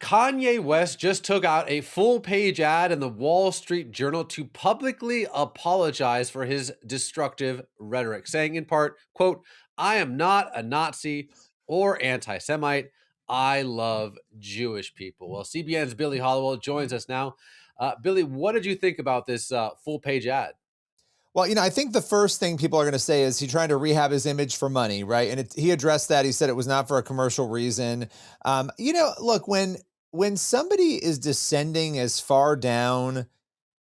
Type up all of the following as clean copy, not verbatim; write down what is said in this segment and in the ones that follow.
Kanye West just took out a full page ad in the Wall Street Journal to publicly apologize for his destructive rhetoric, saying in part, quote, "I am not a Nazi or anti-Semite. I love Jewish people." Well, CBN's Billy Hallowell joins us now. Billy, what did you think about this full page ad? Well, I think the first thing people are going to say is he trying to rehab his image for money, right? And he addressed that. He said it was not for a commercial reason. Look, when somebody is descending as far down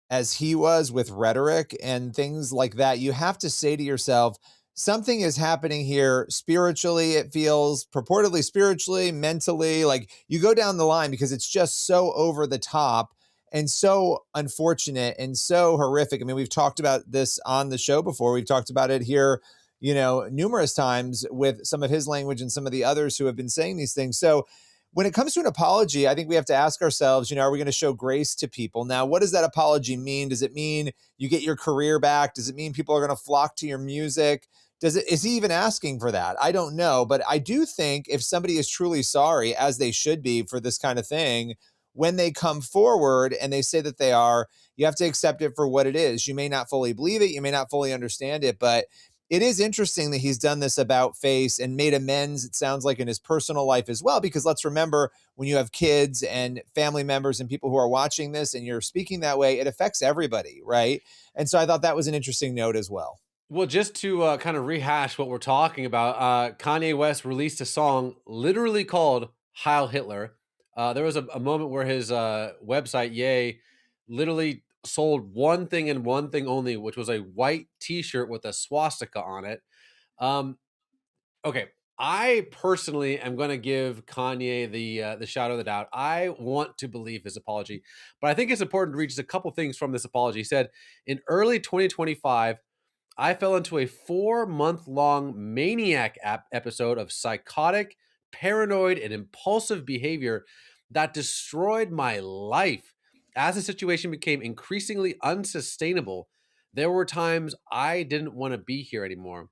as he was with rhetoric and things like that, you have to say to yourself, something is happening here spiritually. It feels purportedly spiritually, mentally, like you go down the line because it's just so over the top and so unfortunate and so horrific. I mean, we've talked about this on the show before. We've talked about it here, numerous times with some of his language and some of the others who have been saying these things. So when it comes to an apology, I think we have to ask ourselves, are we going to show grace to people? Now, what does that apology mean? Does it mean you get your career back? Does it mean people are going to flock to your music? Is he even asking for that? I don't know. But I do think if somebody is truly sorry, as they should be for this kind of thing, when they come forward and they say that they are, you have to accept it for what it is. You may not fully believe it. You may not fully understand it, but it is interesting that he's done this about face and made amends, it sounds like, in his personal life as well, because let's remember, when you have kids and family members and people who are watching this and you're speaking that way, it affects everybody, right? And so I thought that was an interesting note as well. Well, just to kind of rehash what we're talking about, Kanye West released a song literally called Heil Hitler. There was a moment where his website, Yay, literally sold one thing and one thing only, which was a white t shirt with a swastika on it. Um, okay. I personally am going to give Kanye the shadow of the doubt. I want to believe his apology, but I think it's important to read just a couple things from this apology. He said in early 2025, I fell into a 4-month-long maniac episode of psychotic, paranoid, and impulsive behavior that destroyed my life. As the situation became increasingly unsustainable, there were times I didn't want to be here anymore.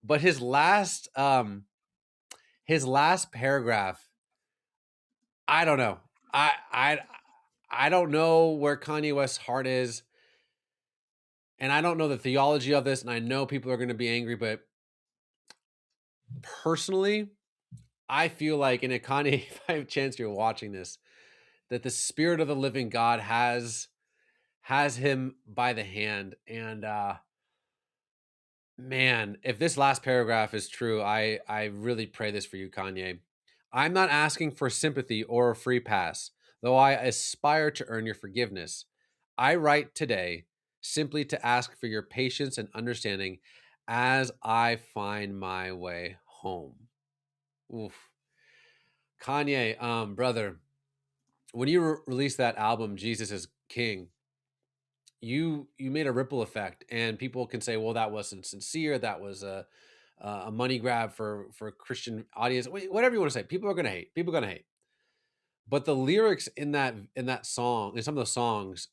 But his last paragraph, I don't know. I don't know where Kanye West's heart is, and I don't know the theology of this, and I know people are going to be angry, but personally, I feel like, and Kanye, if I have a chance you're watching this, that the spirit of the living God has him by the hand. And man, if this last paragraph is true, I really pray this for you, Kanye. I'm not asking for sympathy or a free pass, though I aspire to earn your forgiveness. I write today simply to ask for your patience and understanding as I find my way home. Oof. Kanye, brother, when you released that album, Jesus is King, you made a ripple effect, and people can say, "Well, that wasn't sincere. That was a money grab for a Christian audience." Whatever you want to say, people are gonna hate. People are gonna hate. But the lyrics in that song, in some of the songs,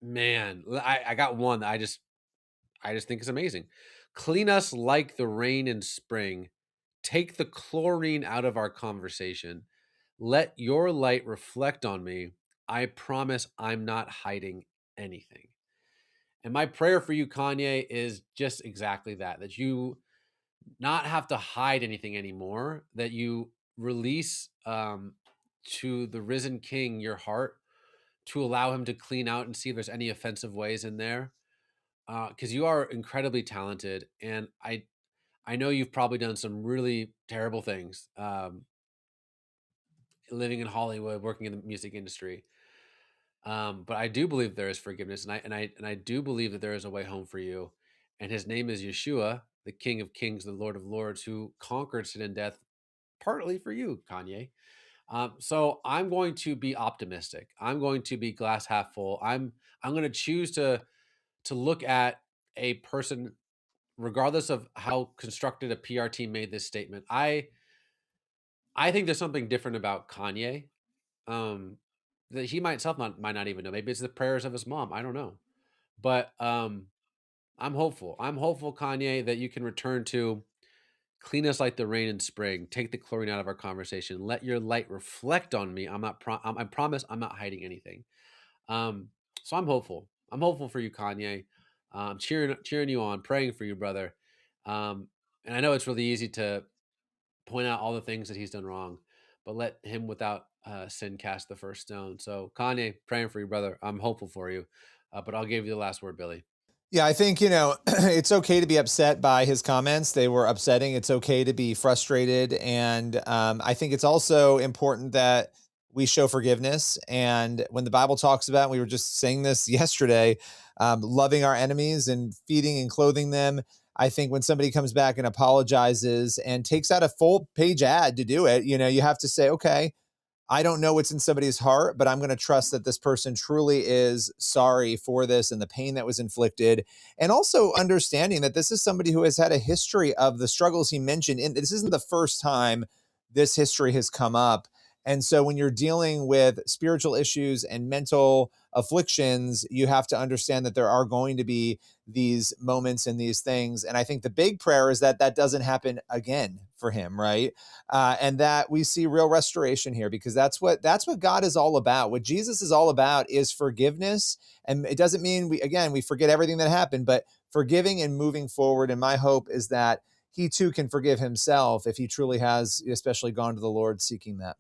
man, I got one that I just think is amazing. Clean us like the rain in spring. Take the chlorine out of our conversation. Let your light reflect on me. I promise I'm not hiding anything. And my prayer for you, Kanye, is just exactly that you not have to hide anything anymore, that you release to the risen King your heart to allow him to clean out and see if there's any offensive ways in there. Because you are incredibly talented. And I know you've probably done some really terrible things, living in Hollywood, working in the music industry. But I do believe there is forgiveness, and I do believe that there is a way home for you. And his name is Yeshua, the King of Kings, the Lord of Lords, who conquered sin and death partly for you, Kanye. So I'm going to be optimistic. I'm going to be glass half full. I'm going to choose to look at a person, regardless of how constructed a PR team made this statement. I think there's something different about Kanye, um, that he might not even know. Maybe it's the prayers of his mom. I don't know, but I'm hopeful. I'm hopeful, Kanye, that you can return to Clean us like the rain in spring. Take the chlorine out of our conversation. Let your light reflect on me. I promise I'm not hiding anything. Um, so I'm hopeful. I'm hopeful for you, Kanye. Cheering you on, praying for you, brother. And I know it's really easy to point out all the things that he's done wrong, but let him without sin cast the first stone. So Kanye, praying for you, brother. I'm hopeful for you. But I'll give you the last word, Billy. Yeah, I think, it's okay to be upset by his comments. They were upsetting. It's okay to be frustrated. And I think it's also important that we show forgiveness. And when the Bible talks about, we were just saying this yesterday, loving our enemies and feeding and clothing them. I think when somebody comes back and apologizes and takes out a full page ad to do it, you have to say, okay, I don't know what's in somebody's heart, but I'm going to trust that this person truly is sorry for this and the pain that was inflicted. And also understanding that this is somebody who has had a history of the struggles he mentioned. And this isn't the first time this history has come up. And so when you're dealing with spiritual issues and mental afflictions, you have to understand that there are going to be these moments and these things. And I think the big prayer is that that doesn't happen again for him, right? And that we see real restoration here, because that's what God is all about. What Jesus is all about is forgiveness, and it doesn't mean we forget everything that happened, but forgiving and moving forward. And my hope is that he too can forgive himself if he truly has, especially gone to the Lord seeking that.